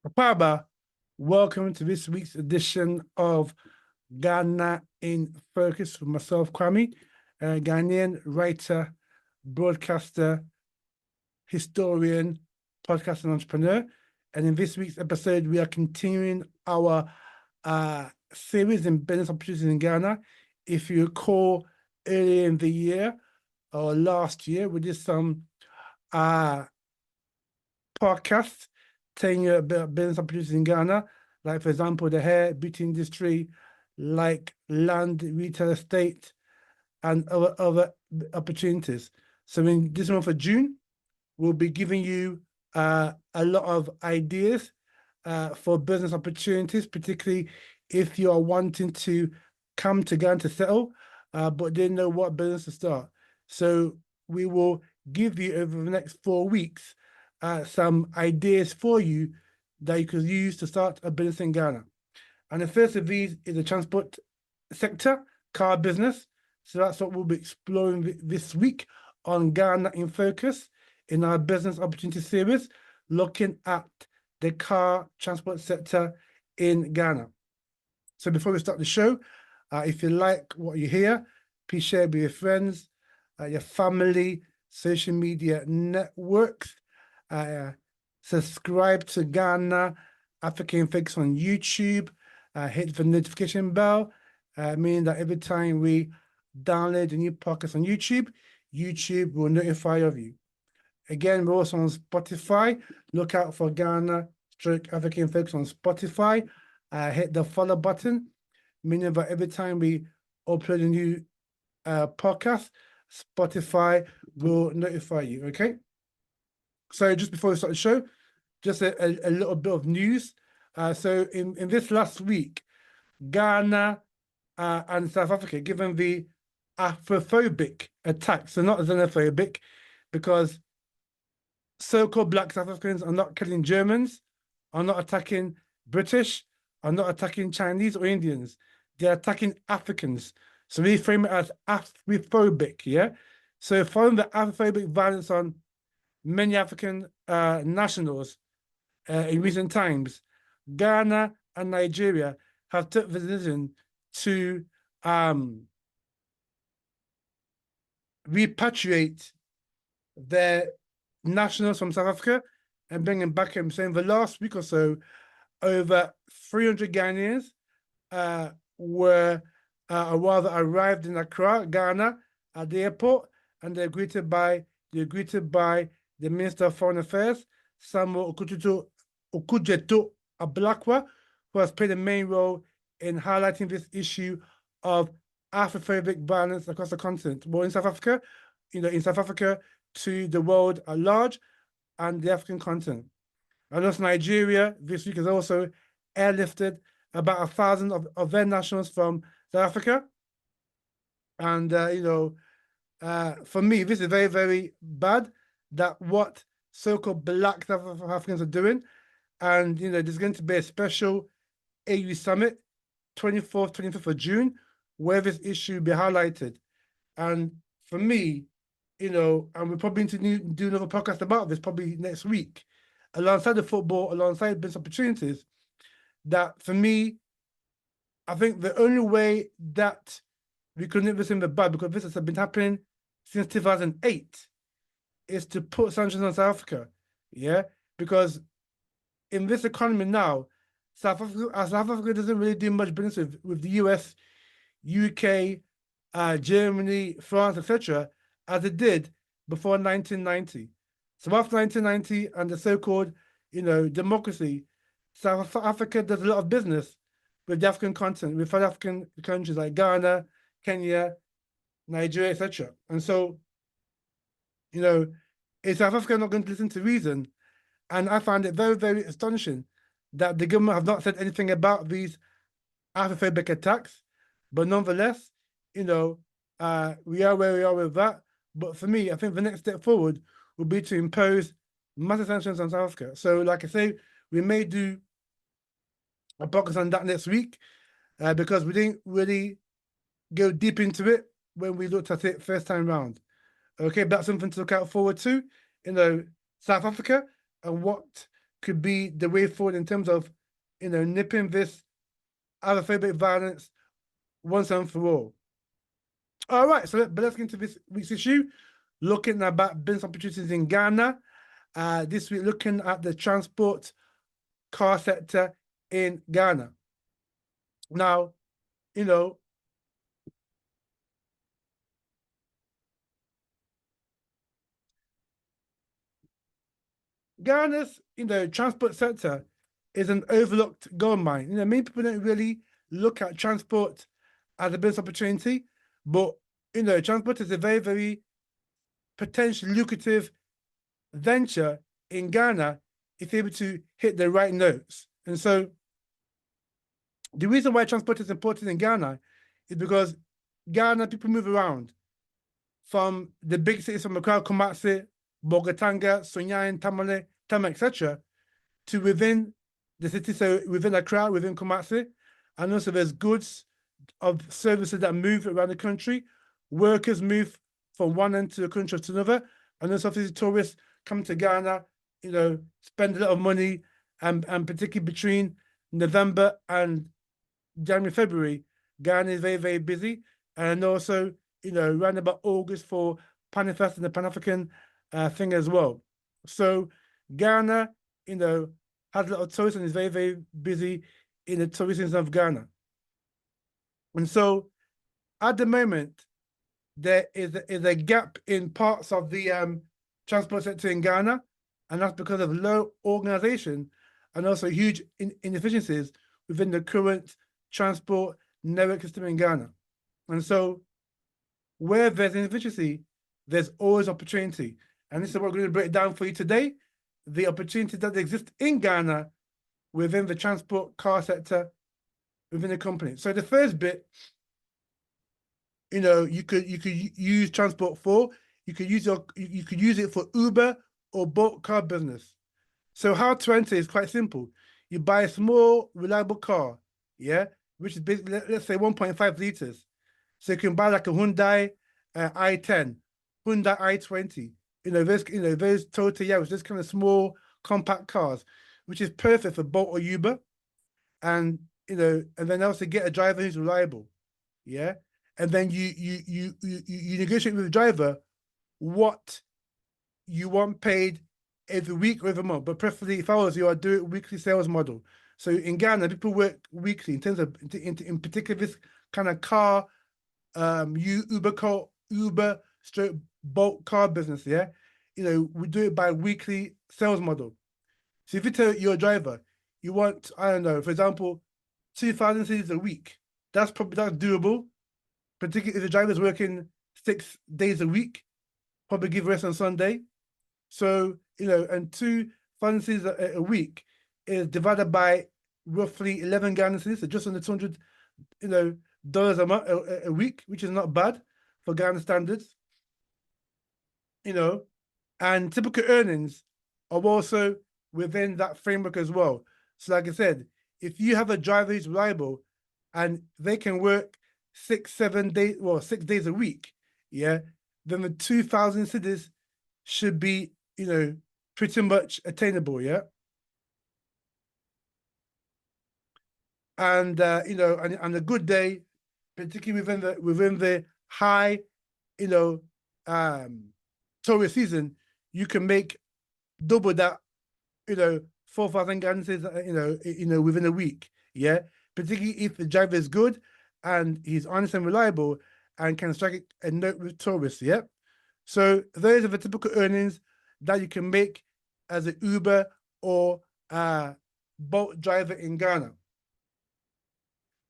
Papa, welcome to this week's edition of Ghana in Focus with myself, Kwame, a Ghanaian writer, broadcaster, historian, podcast and entrepreneur. And in this week's episode, we are continuing our series in business opportunities in Ghana. If you recall, earlier in the year or last year, we did some podcasts telling you about business opportunities in Ghana, like, for example, the hair, beauty industry, like land, retail estate, and other opportunities. So in this month of June, we'll be giving you a lot of ideas for business opportunities, particularly if you are wanting to come to Ghana to settle, but didn't know what business to start. So we will give you over the next 4 weeks some ideas for you that you could use to start a business in Ghana. And the first of these is the transport sector, car business. So that's what we'll be exploring this week on Ghana in Focus in our business opportunity series, looking at the car transport sector in Ghana. So before we start the show, if you like what you hear, please share it with your friends, your family, social media networks. Subscribe to Ghana Africa in Focus on YouTube. Hit the notification bell, meaning that every time we download a new podcast on YouTube, YouTube will notify of you. Again, we're also on Spotify. Look out for Ghana Africa in Focus on Spotify. Hit the follow button, meaning that every time we upload a new podcast, Spotify will notify you, okay? So just before we start the show, just a little bit of news. So in this last week, Ghana and South Africa, given the Afrophobic attacks, so not xenophobic, because so-called Black South Africans are not killing Germans, are not attacking British, are not attacking Chinese or Indians. They're attacking Africans. So we frame it as Afrophobic, yeah? So following the Afrophobic violence on many African nationals in recent times, Ghana and Nigeria have took the decision to repatriate their nationals from South Africa and bring them back home. So in the last week or so, over 300 Ghanaians arrived in Accra, Ghana, at the airport, and they're greeted by the Minister of Foreign Affairs, Samuel Okudzeto Ablakwa, who has played a main role in highlighting this issue of Afrophobic violence across the continent. Well, in South Africa, to the world at large and the African continent. And also Nigeria this week has also airlifted about 1,000 of their nationals from South Africa. And, for me, this is very, very bad that what so-called Black South Africans are doing. And, there's going to be a special AU summit, 24th, 25th of June, where this issue will be highlighted. And for me, and we're probably going to do another podcast about this probably next week, alongside the football, alongside business opportunities, that for me, I think the only way that we could nip this in the bud, because this has been happening since 2008, is to put sanctions on South Africa, yeah? Because in this economy now, South Africa doesn't really do much business with the US, UK, Germany, France, etc., as it did before 1990. So after 1990 and the so-called, democracy, South Africa does a lot of business with the African continent, with other African countries like Ghana, Kenya, Nigeria, etc. And so, is South Africa not going to listen to reason? And I find it very, very astonishing that the government have not said anything about these Afrophobic attacks, but nonetheless, we are where we are with that. But for me, I think the next step forward will be to impose massive sanctions on South Africa. So, like I say, we may do a podcast on that next week because we didn't really go deep into it when we looked at it first time round. Okay, but that's something to look out forward to. South Africa and what could be the way forward in terms of, nipping this Arabophobic violence once and for all. All right, so let's get into this week's issue, looking about business opportunities in Ghana. This week, looking at the transport car sector in Ghana. Now, Ghana's, transport sector is an overlooked gold mine. Many people don't really look at transport as a business opportunity, but transport is a very, very potentially lucrative venture in Ghana if able to hit the right notes. And so the reason why transport is important in Ghana is because Ghana people move around from the big cities from Accra, Kumasi, Bogatanga, Sonyan, Tamale, Tama, etc., to within the city, so within Accra, within Kumasi, and also there's goods of services that move around the country. Workers move from one end to the country to another, and also obviously tourists come to Ghana, spend a lot of money, and particularly between November and January, February, Ghana is very, very busy, and also around about August for Panifest and the Pan-African thing as well. So Ghana, has a lot of tourists and is very, very busy in the tourism of Ghana. And so at the moment, there is a gap in parts of the transport sector in Ghana, and that's because of low organization and also huge inefficiencies within the current transport network system in Ghana. And so where there's inefficiency, there's always opportunity. And this is what we're going to break down for you today, the opportunities that exist in Ghana within the transport car sector within the company. So the first bit, you could use transport for, you could use it for Uber or Bolt car business. So how to enter is quite simple. You buy a small, reliable car, which is basically, let's say 1.5 liters. So you can buy like a Hyundai i10, Hyundai i20, those Toyota Yaris, this kind of small, compact cars, which is perfect for Bolt or Uber. And, and then also get a driver who's reliable, and then you negotiate with the driver what you want paid every week or every month, but preferably if I was you, I'd do it weekly sales model. So in Ghana, people work weekly in terms of in particular this kind of car, Uber stroke Bolt car business, we do it by weekly sales model. So if you tell your driver you want, I don't know, for example, 2,000 cities a week, that's doable. Particularly if the driver's working 6 days a week, probably give rest on Sunday. So, and 2,000 cities a week is divided by roughly 11 Ghana cities, so just under $200, dollars a month, a week, which is not bad for Ghana standards. And typical earnings are also within that framework as well. So like I said, if you have a driver who's reliable and they can work 6 days a week, then the 2,000 cities should be, pretty much attainable, And and a good day, particularly within the high, tourist season, you can make double that, 4,000 Ghana cities, within a week, Particularly if the driver is good and he's honest and reliable and can strike a note with tourists, So those are the typical earnings that you can make as an Uber or Bolt driver in Ghana.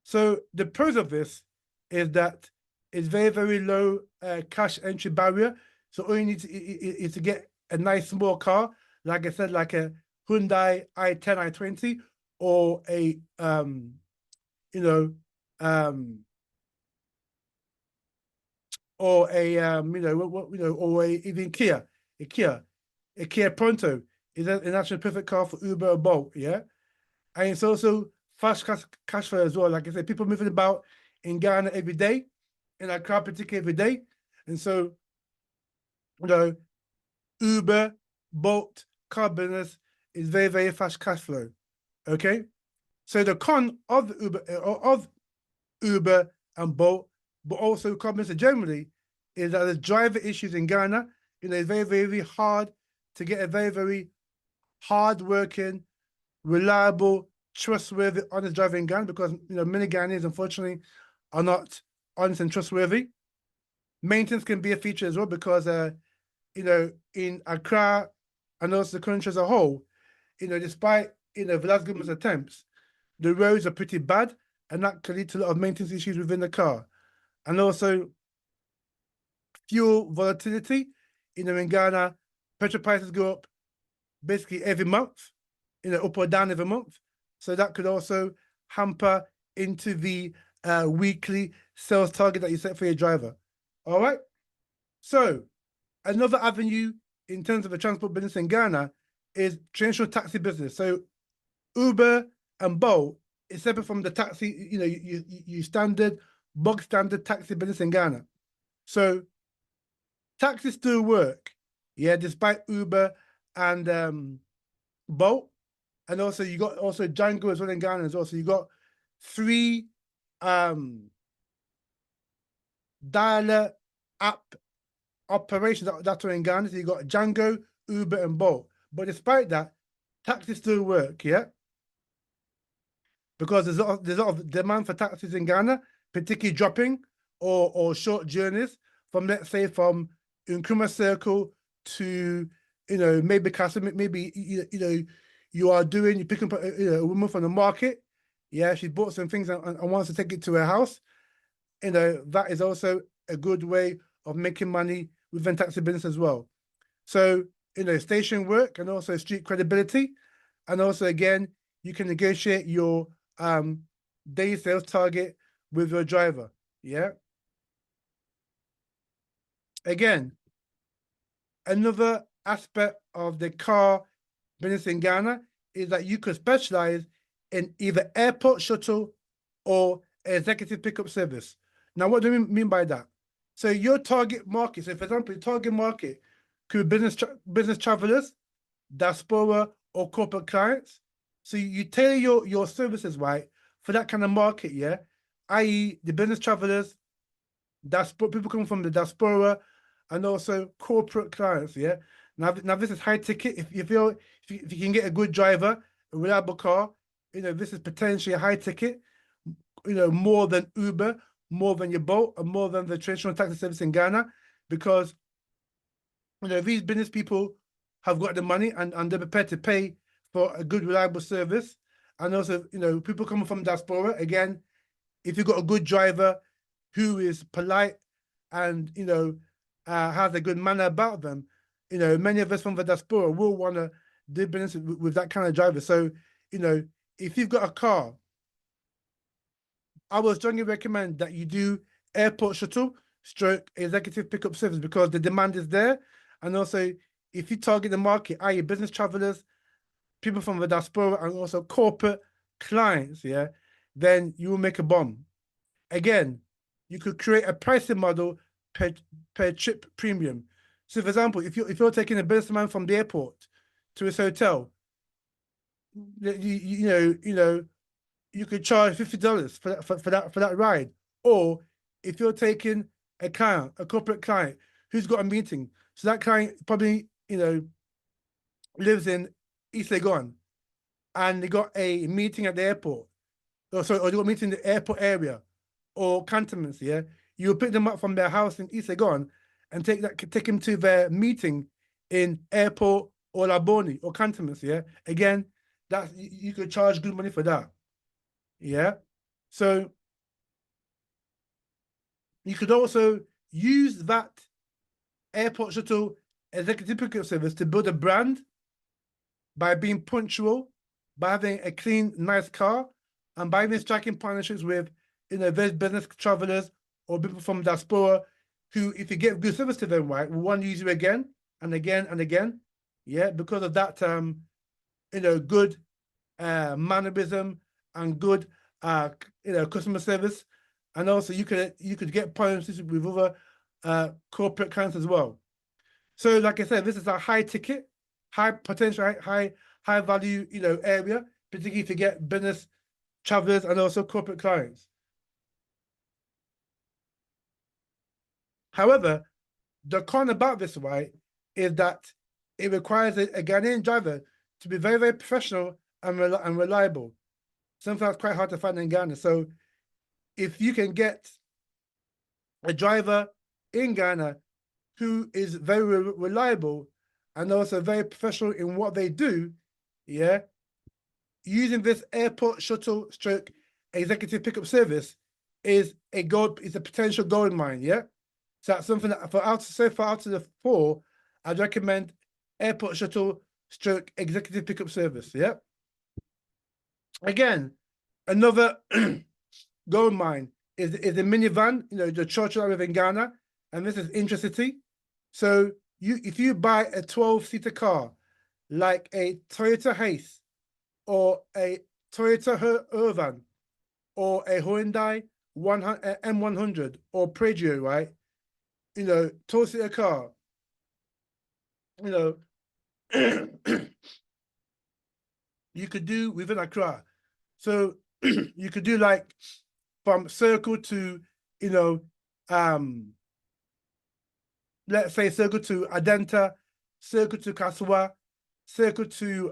So the pros of this is that it's very, very low cash entry barrier. So all you need is to get a nice small car, like I said, like a Hyundai i10, i20, or a or even Kia, a Kia Pronto is an actually perfect car for Uber or Bolt, and it's also fast cash flow as well. Like I said, people moving about in Ghana every day, in Accra particularly every day, and so Uber, Bolt, car business is very, very fast cash flow. Okay. So the con of Uber and Bolt, but also companies generally, is that the driver issues in Ghana. It's very, very, very hard to get a very, very hard-working, reliable, trustworthy, honest driver in Ghana because many Ghanaians, unfortunately, are not honest and trustworthy. Maintenance can be a feature as well because in Accra and also the country as a whole, despite Vlad's government's attempts, the roads are pretty bad, and that can lead to a lot of maintenance issues within the car. And also fuel volatility. In Ghana, petrol prices go up basically every month, up or down every month. So that could also hamper into the weekly sales target that you set for your driver. All right. So another avenue in terms of the transport business in Ghana is traditional taxi business. So Uber and Bolt is separate from the taxi, you standard, bog standard taxi business in Ghana. So taxis still work, yeah, despite Uber and Bolt. And also you got also Django as well in Ghana as well. So you got 3 dialer app operations that are in Ghana. So you got Django, Uber, and Bolt. But despite that, taxis still work, yeah? Because there's a lot of demand for taxis in Ghana, particularly dropping or short journeys from, let's say, from Nkrumah Circle to, maybe Castle, maybe, you're picking up a woman from the market. Yeah, she bought some things and wants to take it to her house. That is also a good way of making money within taxi business as well. So, station work and also street credibility. And also, again, you can negotiate your daily sales target with your driver. Yeah. Again, another aspect of the car business in Ghana is that you could specialize in either airport shuttle or executive pickup service. Now, what do we mean by that? So your target market, so for example, your target market could be business travelers, diaspora, or corporate clients. So you tailor your services, right, for that kind of market, yeah? i.e. the business travelers, people coming from the diaspora, and also corporate clients, yeah? Now this is high ticket. If you can get a good driver, a reliable car, this is potentially a high ticket, more than Uber, more than your Bolt, and more than the traditional taxi service in Ghana, because these business people have got the money and they're prepared to pay for a good, reliable service. And also, people coming from diaspora, again, if you've got a good driver who is polite and, has a good manner about them, many of us from the diaspora will want to do business with that kind of driver. So, if you've got a car, I would strongly recommend that you do airport shuttle stroke executive pickup service because the demand is there. And also, if you target the market, i.e. business travelers, people from the diaspora, and also corporate clients, yeah, then you will make a bomb. Again, you could create a pricing model per trip premium. So, for example, if you're taking a businessman from the airport to his hotel, you could charge $50 for that ride. Or if you're taking a corporate client who's got a meeting, so that client probably lives in East Legon, and they got a meeting at the airport, or they got a meeting in the airport area or cantonments. Yeah, you pick them up from their house in East Legon and take them to their meeting in airport or Laboni or cantonments. Yeah, again, you could charge good money for that. Yeah, so you could also use that airport shuttle executive pickup service to build a brand by being punctual, by having a clean, nice car, and by even striking partnerships with those business travelers or people from diaspora who, if you give good service to them, right, will want to use you again and again and again. Yeah, because of that good mannerism and good customer service. And also you could get partnerships with other corporate clients as well. So like I said, this is a high ticket, high potential, high high value, area, particularly if you get business travelers and also corporate clients. However, the con about this, right, is that it requires a Ghanaian driver to be very, very professional and reliable. Something that's quite hard to find in Ghana. So if you can get a driver in Ghana who is very reliable and also very professional in what they do, yeah, using this airport shuttle stroke executive pickup service is a potential gold mine, yeah? So that's something that so far out of the four, I'd recommend airport shuttle stroke executive pickup service, yeah? Again, another gold mine is the minivan, the church I live in Ghana, and this is Intracity. So if you buy a 12-seater car, like a Toyota Vitz, or a Toyota Urban, or a Hyundai M100 or Pragio, right? 12-seater car, you could do within Accra. So you could do like from Circle to, let's say Circle to Adenta, Circle to Kaswa, Circle to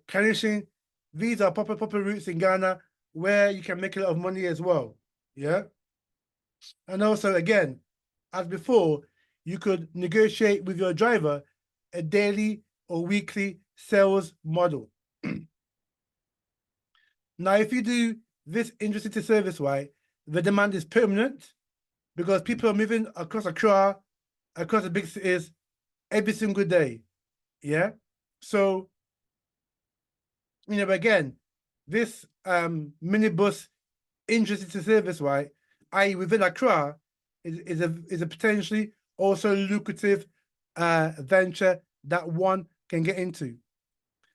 Kanishin. These are proper routes in Ghana where you can make a lot of money as well. Yeah. And also, again, as before, you could negotiate with your driver a daily or weekly sales model. Now, if you do this intercity service, right, the demand is permanent because people are moving across Accra, across the big cities every single day. Yeah. So, again, this minibus intercity service, right, i.e. within Accra, is a potentially also lucrative venture that one can get into.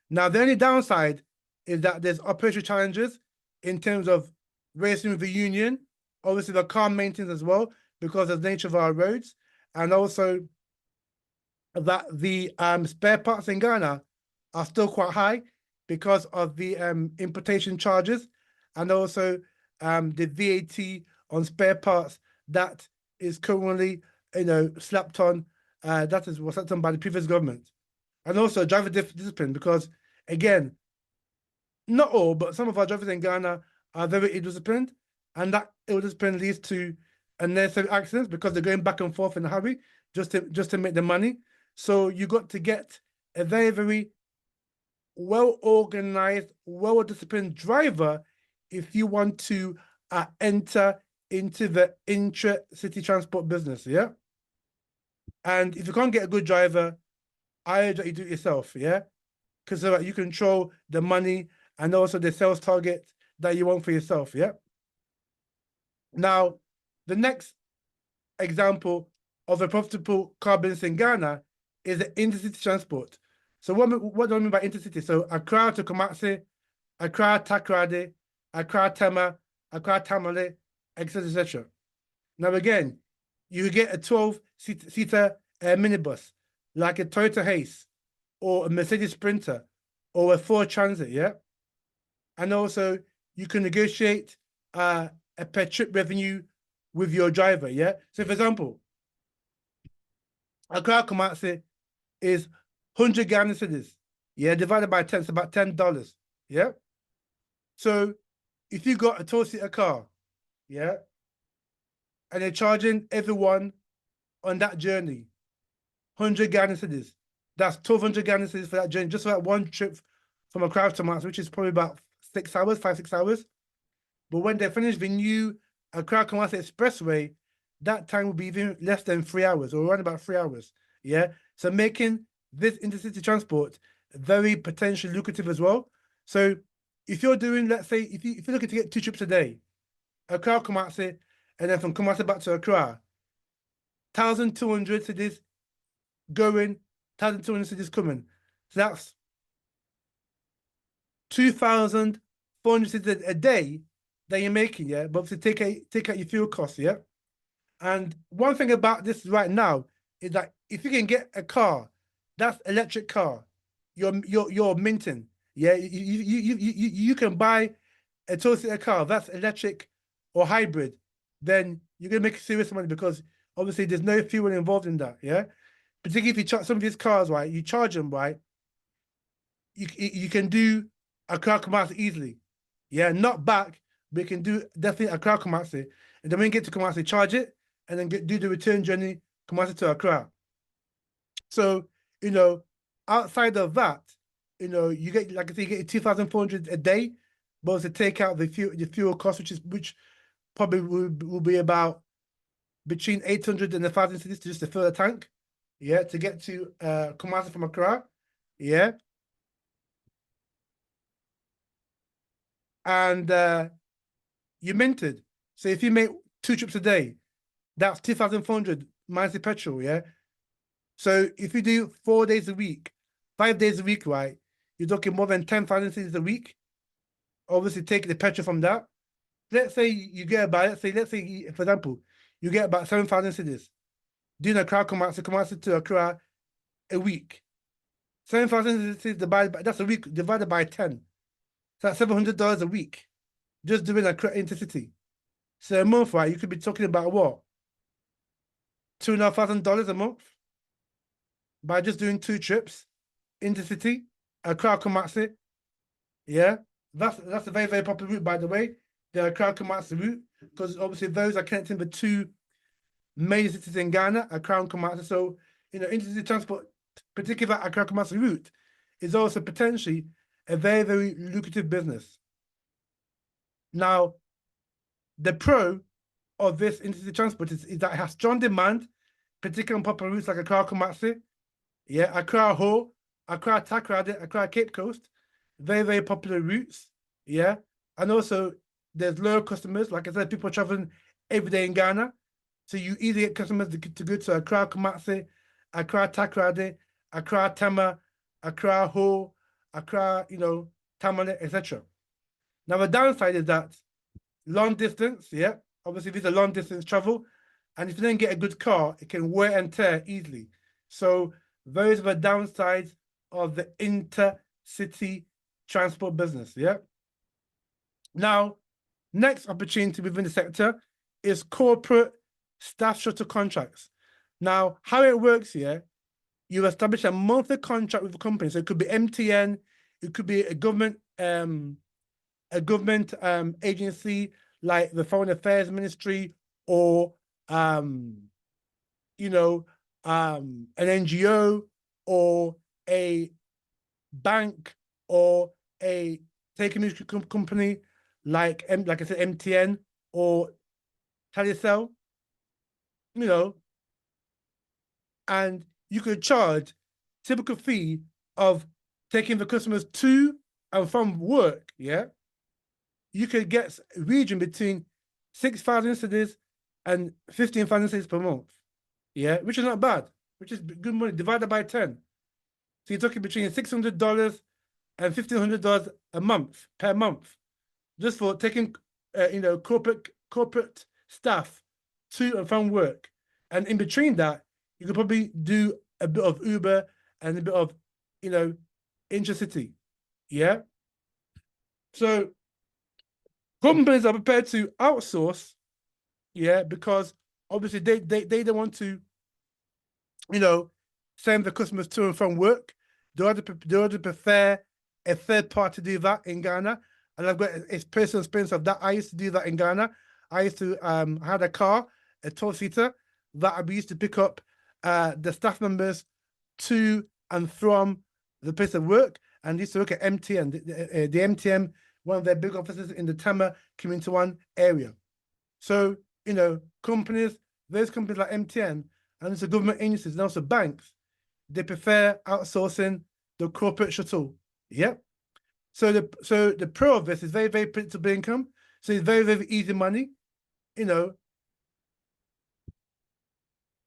Now, the only downside is that there's operational challenges in terms of racing with the union, obviously the car maintenance as well, because of the nature of our roads, and also that the spare parts in Ghana are still quite high because of the importation charges, and also the VAT on spare parts that is currently, slapped on. That was slapped on by the previous government, and also driver discipline, because again, not all, but some of our drivers in Ghana are very ill-disciplined, and that ill-discipline leads to unnecessary accidents because they're going back and forth in a hurry just to make the money. So you got to get a very, very well-organized, well-disciplined driver if you want to enter into the intra-city transport business, yeah? And if you can't get a good driver, I urge that you do it yourself, yeah? Because so that you control the money and also the sales target that you want for yourself, yeah? Now, the next example of a profitable car business in Ghana is the intercity transport. So what do I mean by intercity? So Accra to Kumasi, Accra Takoradi, Accra Tema, Accra Tamale, etc., etc. Now again, you get a 12-seater minibus, like a Toyota Vitz, or a Mercedes Sprinter, or a Ford Transit, yeah? And also, you can negotiate a per trip revenue with your driver, yeah? So for example, Accra Kumasi is 100 Ghana cedis, yeah? Divided by 10, it's about $10, yeah? So if you got a 12-seater car, yeah, and they're charging everyone on that journey 100 Ghana cedis, that's 1,200 Ghana cedis for that journey, just for that one trip from Accra to Kumasi, which is probably about 6 hours, 5-6 hours. But when they finish the new Accra Kumasi Expressway, that time will be even less than 3 hours, or around about 3 hours. Yeah. So making this intercity transport very potentially lucrative as well. So if you're doing, let's say, if you're looking to get 2 trips a day, Accra Kumasi, and then from Kumasi back to Accra, 1,200 cedis going, 1,200 cedis coming. So that's 2,400 cedis a day that you're making, yeah. But to take out your fuel costs, yeah. And one thing about this right now is that if you can get a car That's electric car. You're minting. Yeah, you can buy a Toyota car that's electric or hybrid, then you're gonna make serious money because obviously there's no fuel involved in that. Yeah, particularly if you charge some of these cars, right? You charge them, right? You can do a crowd Kumasi easily. Yeah, not back, but you can do definitely a crowd Kumasi. And then when you get to Kumasi, charge it, and then do the return journey, Kumasi to Accra. So, outside of that, you get, like I say, you get 2,400 a day, but to take out the fuel cost, which probably will be about between 800 and 1,000 cedis just to fill the tank. Yeah, to get to Kumasi from Accra. Yeah. And you minted. So if you make 2 trips a day, that's 2,400 minus the petrol, yeah? So if you do 4 days a week, 5 days a week, right, you're talking more than 10,000 cedis a week. Obviously, take the petrol from that. Let's say you get about, let's say, for example, you get about 7,000 cedis. Doing a crowd Kumasi to Accra a week. 7,000 cedis divided by, that's a week, divided by 10. So that's $700 a week. Just doing a intercity. So a month, right, you could be talking about what? $2,500 a month by just doing 2 trips intercity, Accra Kumasi. Yeah, that's a very, very popular route, by the way. The Accra Kumasi route, because obviously those are connecting the 2 major cities in Ghana, Accra and Kumasi. So, intercity transport, particularly that Accra Kumasi route, is also potentially a very, very lucrative business. Now, the pro of this intercity transport is that it has strong demand, particularly on popular routes like Accra Kumasi, yeah, Accra Ho, Accra Takoradi, Accra Cape Coast, very, very popular routes, yeah. And also, there's loyal customers. Like I said, people traveling every day in Ghana. So you either get customers to go to Accra Kumasi, Accra Takoradi, Accra Tema, Accra Ho, Accra, Tamale, etc. Now, the downside is that long distance, yeah, obviously these are long distance travel. And if you don't get a good car, it can wear and tear easily. So those are the downsides of the intercity transport business, yeah. Now, next opportunity within the sector is corporate staff shuttle contracts. Now, how it works here, you establish a monthly contract with a company. So it could be MTN, it could be a government agency like the Foreign Affairs Ministry, or an NGO, or a bank, or a telecommunication company like I said, MTN or Telecel, and you could charge typical fee of taking the customers to and from work, yeah. You could get region between 6,000 cedis and 15,000 cedis per month, yeah, which is not bad, which is good money divided by 10. So you're talking between $600 and $1,500 a month per month, just for taking, corporate staff to and from work. And in between that, you could probably do a bit of Uber and a bit of, intercity, yeah. So companies are prepared to outsource, yeah, because obviously they don't want to, send the customers to and from work. They ought to prefer a third party to do that in Ghana. And I've got a personal experience of that. I used to do that in Ghana. I used to had a car, a 12-seater, that I used to pick up the staff members to and from the place of work, and used to work at MTN, the MTN, one of their big offices in the Tema Community 1 area. So, companies, those companies like MTN, and also government agencies and also banks, they prefer outsourcing the corporate shuttle. Yep. So the pro of this is very, very predictable income. So it's very, very easy money,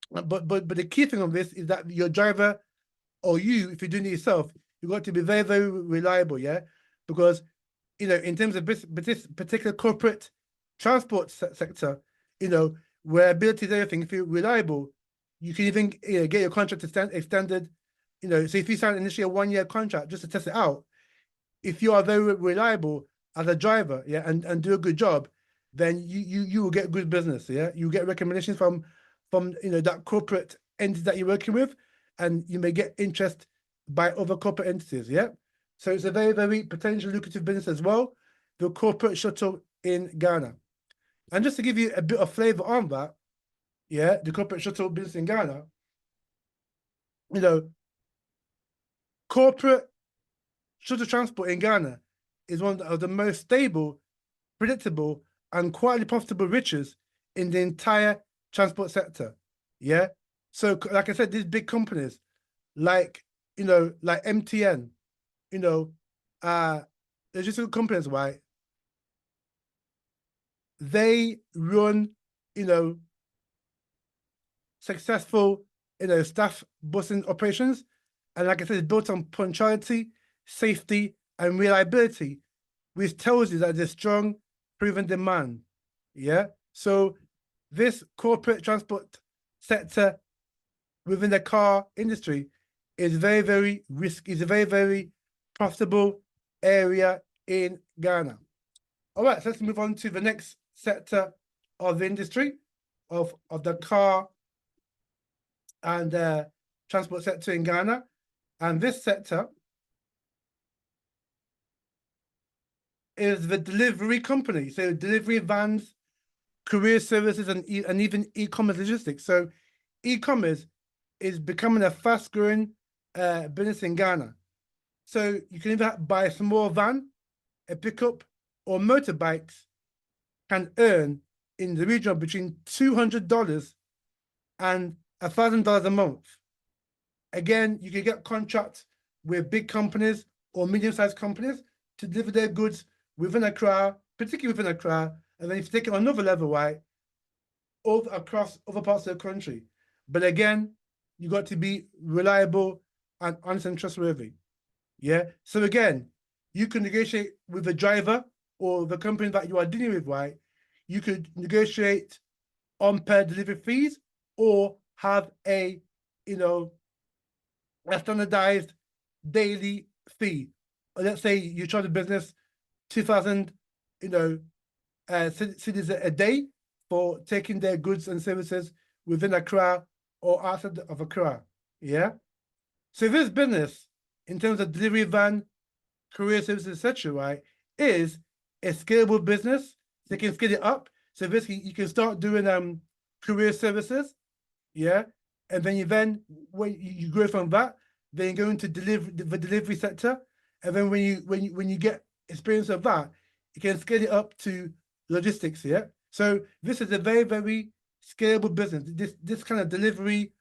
But the key thing of this is that your driver, or you, if you're doing it yourself, you've got to be very, very reliable, yeah? Because, in terms of this particular corporate transport sector, where ability is everything. If you're reliable, you can even get your contract extended so if you sign initially a 1-year contract just to test it out, if you are very reliable as a driver, yeah, and do a good job, then you will get good business, yeah. You get recommendations from that corporate entity that you're working with, and you may get interest by other corporate entities, yeah. So it's a very, very potentially lucrative business as well, the corporate shuttle in Ghana. And just to give you a bit of flavor on that, yeah, the corporate shuttle business in Ghana, corporate shuttle transport in Ghana is one of the most stable, predictable, and quietly profitable riches in the entire transport sector. Yeah. So, like I said, these big companies like MTN, logistical companies, right? They run, successful, staff busing operations. And like I said, it's built on punctuality, safety, and reliability, which tells you that there's strong proven demand. Yeah. So this corporate transport sector within the car industry is very, very risky. It's a very, very profitable area in Ghana. All right, so let's move on to the next sector of the industry of the car and transport sector in Ghana. And this sector is the delivery company. So delivery vans, courier services, and even e-commerce logistics. So e-commerce is becoming a fast-growing business in Ghana. So you can either buy a small van, a pickup, or motorbikes can earn in the region of between $200 and $1,000 a month. Again, you can get contracts with big companies or medium-sized companies to deliver their goods within Accra, particularly within Accra, and then if you take it on another level, right, all across other parts of the country. But again, you got to be reliable and honest and trustworthy. Yeah. So again, you can negotiate with the driver or the company that you are dealing with, right? You could negotiate on per delivery fees or have a standardized daily fee. Or let's say you charge the business 2,000 cedis a day for taking their goods and services within Accra or outside of Accra. Yeah. So this business, in terms of delivery van, courier services, etc., right, is a scalable business. They can scale it up. So basically, you can start doing courier services, yeah, and then when you grow from that, then you go into the delivery sector, and then when you get experience of that, you can scale it up to logistics, yeah. So this is a very, very scalable business. This kind of delivery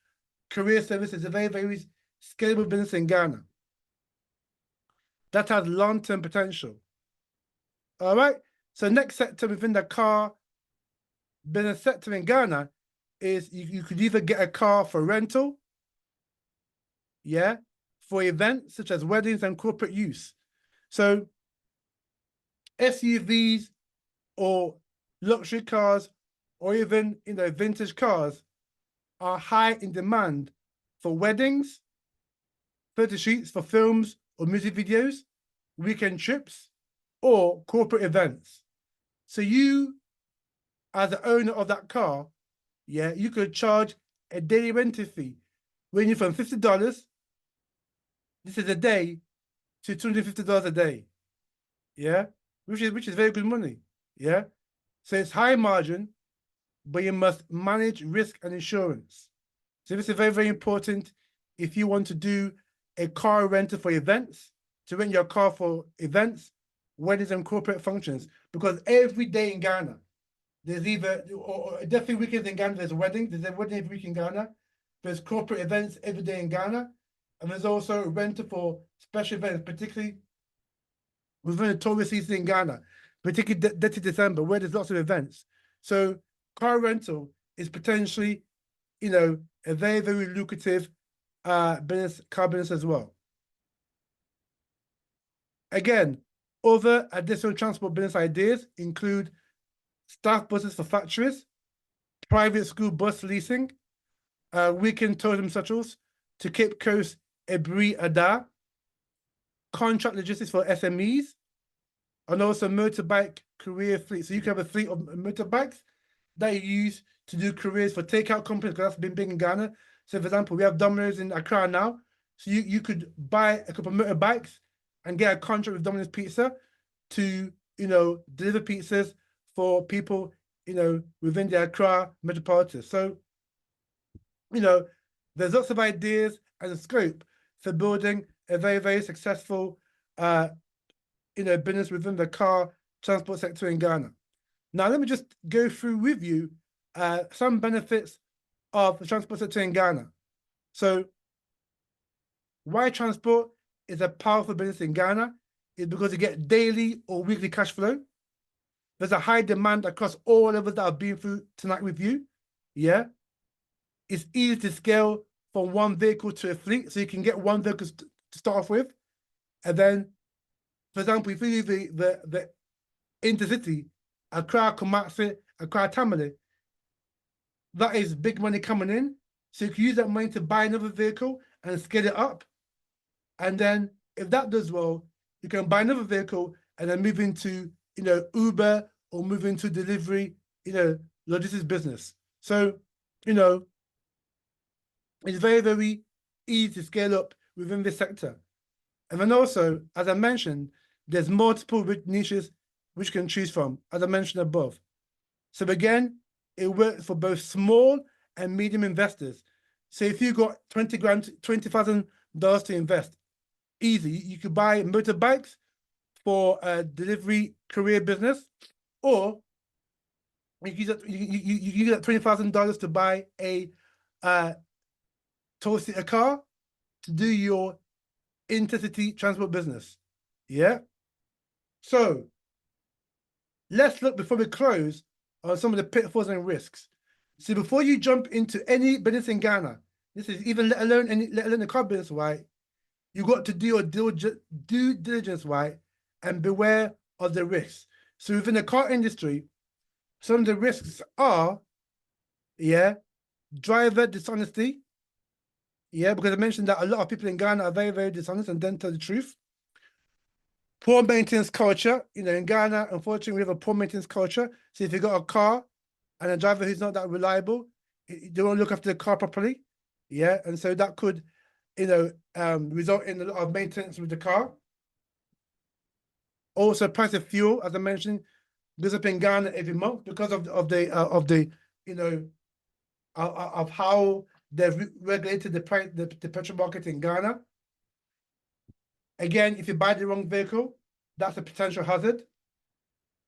courier service is a very, very scalable business in Ghana that has long-term potential. All right. So next sector within the car business sector in Ghana is you could either get a car for rental, yeah, for events such as weddings and corporate use. So SUVs or luxury cars or even vintage cars are high in demand for weddings, photo shoots for films or music videos, weekend trips, or corporate events. So you, as the owner of that car, yeah, you could charge a daily rental fee ranging from $50, this is a day, to $250 a day. Yeah, which is very good money. Yeah. So it's high margin, but you must manage risk and insurance. So this is very, very important if you want to do a car rental for events, to rent your car for events, weddings, and corporate functions. Because every day in Ghana, there's either, or definitely weekends in Ghana, there's a wedding. There's a wedding every week in Ghana. There's corporate events every day in Ghana. And there's also a rental for special events, particularly within the tourist season in Ghana, particularly December, where there's lots of events. So car rental is potentially, a very, very lucrative car business as well. Again, other additional transport business ideas include staff buses for factories, private school bus leasing, weekend tourism shuttles to Cape Coast Ebri Ada, contract logistics for SMEs, and also motorbike career fleet. So you can have a fleet of motorbikes that you use to do careers for takeout companies, because that's been big in Ghana. So for example, we have Domino's in Accra now. So you could buy a couple of motorbikes and get a contract with Domino's Pizza to, deliver pizzas for people, within the Accra metropolitan. So, there's lots of ideas and scope for building a very, very successful, business within the car transport sector in Ghana. Now, let me just go through with you some benefits of the transport sector in Ghana. So, why transport is a powerful business in Ghana is because you get daily or weekly cash flow. There's a high demand across all levels that I've been through tonight with you. Yeah. It's easy to scale from one vehicle to a fleet, so you can get one vehicle to start off with. And then, for example, if you do the intercity, Accra, Kumasi, Accra, Tamale, that is big money coming in. So you can use that money to buy another vehicle and scale it up. And then if that does well, you can buy another vehicle and then move into, Uber or move into delivery, logistics business. So, it's very, very easy to scale up within this sector. And then also, as I mentioned, there's multiple niches which you can choose from, as I mentioned above. So again, it works for both small and medium investors. So if you got 20 grand, $20,000 to invest, easy. You could buy motorbikes for a delivery career business, or you use that $20,000 to buy a a car to do your intercity transport business. Yeah. So let's look, before we close, on some of the pitfalls and risks. So before you jump into any business in Ghana, this is even let alone the car business, right? You got to do your due diligence, right, and beware of the risks. So within the car industry, some of the risks are, driver dishonesty. Yeah, because I mentioned that a lot of people in Ghana are very, very dishonest and don't tell the truth. Poor maintenance culture. In Ghana, unfortunately, we have a poor maintenance culture. So if you got a car and a driver who's not that reliable, they won't look after the car properly. Yeah, and so that could, result in a lot of maintenance with the car. Also, price of fuel, as I mentioned, goes up in Ghana every month because of how they've regulated the price, the petrol market in Ghana. Again, if you buy the wrong vehicle, that's a potential hazard.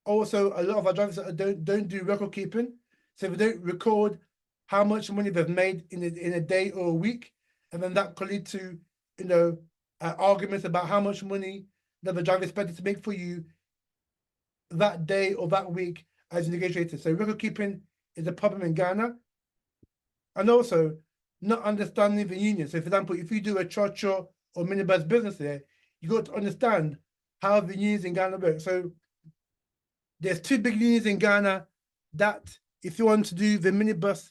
Also, a lot of our drivers don't do record keeping. So if we don't record how much money they've made in a day or a week, and then that could lead to, arguments about how much money that the driver expected to make for you that day or that week as negotiated. So record keeping is a problem in Ghana. And also, not understanding the union. So for example, if you do a cho-cho or minibus business there, you got to understand how the unions in Ghana work. So there's two big unions in Ghana that, if you want to do the minibus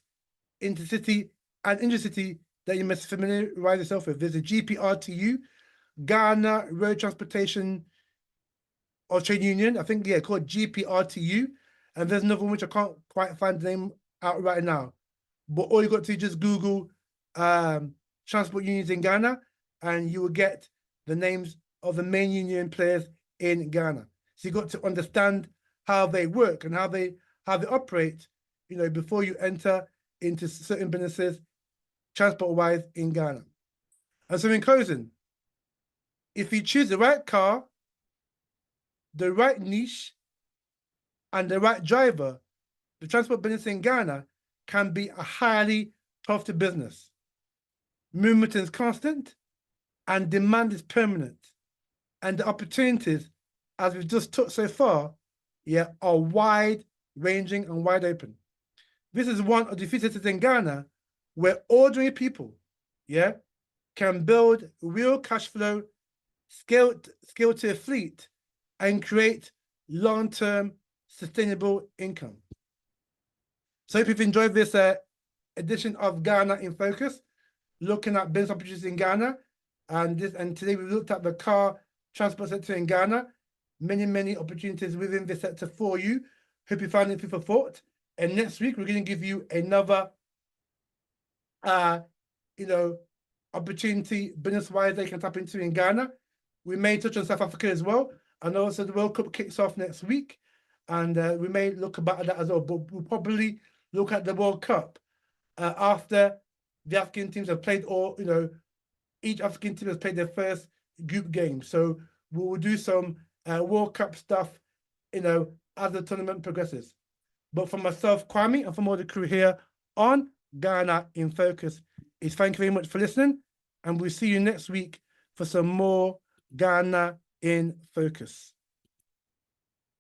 intercity and intercity, that you must familiarize yourself with. There's a GPRTU, Ghana Road Transportation or Trade Union, I think, called GPRTU. And there's another one which I can't quite find the name out right now. But all you got to do is just Google transport unions in Ghana, and you will get the names of the main union players in Ghana. So you got to understand how they work and how they operate, before you enter into certain businesses, transport-wise, in Ghana. And so in closing, if you choose the right car, the right niche, and the right driver, the transport business in Ghana can be a highly profitable business. Movement is constant and demand is permanent. And the opportunities, as we've just talked so far, are wide-ranging and wide open. This is one of the few cities in Ghana where ordinary people, can build real cash flow, scale to a fleet, and create long-term sustainable income. So if you've enjoyed this edition of Ghana in Focus, looking at business opportunities in Ghana, And today we looked at the car transport sector in Ghana. Many opportunities within this sector for you. Hope you find it food for thought. And next week we're going to give you another opportunity business-wise they can tap into in Ghana. We may touch on South Africa as well. And also the World Cup kicks off next week. And we may look about that as well. But we'll probably look at the World Cup after the African teams have played each African team has played their first group game. So we will do some World Cup stuff, as the tournament progresses. But for myself, Kwame, and from all the crew here on Ghana in Focus, thank you very much for listening. And we'll see you next week for some more Ghana in Focus.